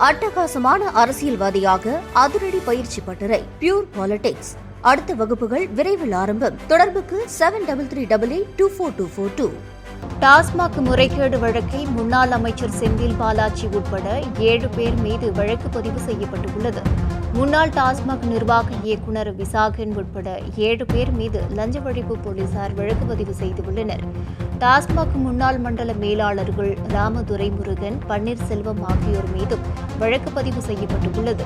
அட்டகாசமான அரசியல்வாதியாக அதிரடி பயிற்சி பட்டறை பியூர் பாலிடிக்ஸ். அடுத்த வகுப்புகள் விரைவில் ஆரம்பம். தொடர்புக்கு 7388242442. டாஸ்மாக் முறைகேடு வழக்கில் முன்னாள் அமைச்சர் செந்தில் பாலாஜி உட்பட 7 பேர் மீது வழக்கு பதிவு செய்யப்பட்டுள்ளது. முன்னாள் டாஸ்மாக் நிர்வாக இயக்குநர் விசாகன் உட்பட 7 பேர் மீது லஞ்ச ஒழிப்பு போலீசார் வழக்கு பதிவு செய்துள்ளனர். டாஸ்மாக் முன்னாள் மண்டல மேலாளர்கள் ராமதுரை முருகன், பன்னீர்செல்வம் ஆகியோர் மீதும் வழக்கு பதிவு செய்யப்பட்டுள்ளது.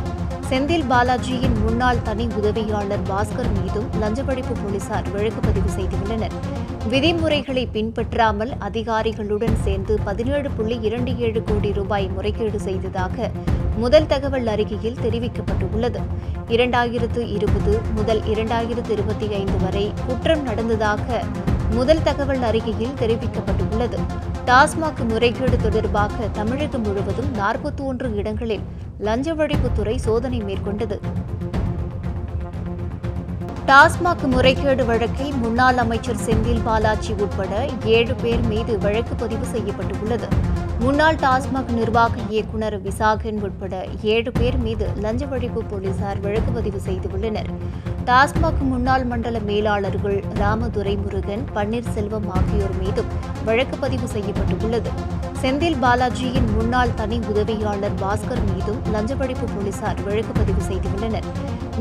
செந்தில் பாலாஜியின் முன்னாள் தனி உதவியாளர் பாஸ்கர் மீதும் லஞ்ச ஒழிப்பு போலீசார் வழக்கு பதிவு செய்துள்ளனர். விதிமுறைகளை பின்பற்றாமல் அதிகாரிகளுடன் சேர்ந்து 17.27 கோடி ரூபாய் முறைகேடு செய்ததாக முதல் தகவல் அறிக்கையில் தெரிவிக்கப்பட்டுள்ளது. 2020 முதல் 2025 வரை குற்றம் நடந்ததாக முதல் தகவல் அறிக்கையில் தெரிவிக்கப்பட்டுள்ளது. டாஸ்மாக் முறைகேடு தொடர்பாக தமிழகம் முழுவதும் 41 இடங்களில் லஞ்ச ஒழிப்புத்துறை சோதனை மேற்கொண்டது. டாஸ்மாக் முறைகேடு வழக்கில் முன்னாள் அமைச்சர் செந்தில் பாலாஜி உட்பட 7 பேர் மீது வழக்கு பதிவு செய்யப்பட்டுள்ளது. முன்னாள் டாஸ்மாக் நிர்வாக இயக்குநர் விசாகன் உட்பட 7 பேர் மீது லஞ்ச ஒழிப்பு போலீசார் வழக்கு பதிவு செய்துள்ளனர். டாஸ்மாக் முன்னாள் மண்டல மேலாளர்கள் ராமதுரை முருகன், பன்னீர்செல்வம் ஆகியோர் மீதும் வழக்கு பதிவு செய்யப்பட்டுள்ளது. செந்தில் பாலாஜியின் முன்னாள் தனி உதவியாளர் பாஸ்கர் மீதும் லஞ்ச ஒழிப்பு போலீசார் வழக்கு பதிவு செய்துள்ளனர்.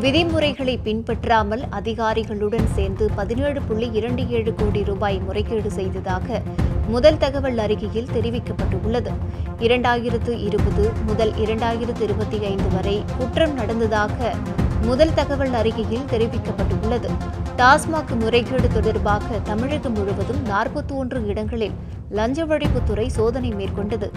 விதிமுறைகளை பின்பற்றாமல் அதிகாரிகளுடன் சேர்ந்து 17.27 கோடி ரூபாய் முறைகேடு செய்ததாக முதல் தகவல் அறிக்கையில் தெரிவிக்கப்பட்டுள்ளது. 2020 முதல் 2025 வரை குற்றம் நடந்ததாக முதல் தகவல் அறிக்கையில் தெரிவிக்கப்பட்டுள்ளது. டாஸ்மாக் முறைகேடு தொடர்பாக தமிழகம் முழுவதும் 41 இடங்களில் லஞ்ச ஒழிப்புத்துறை சோதனை மேற்கொண்டது.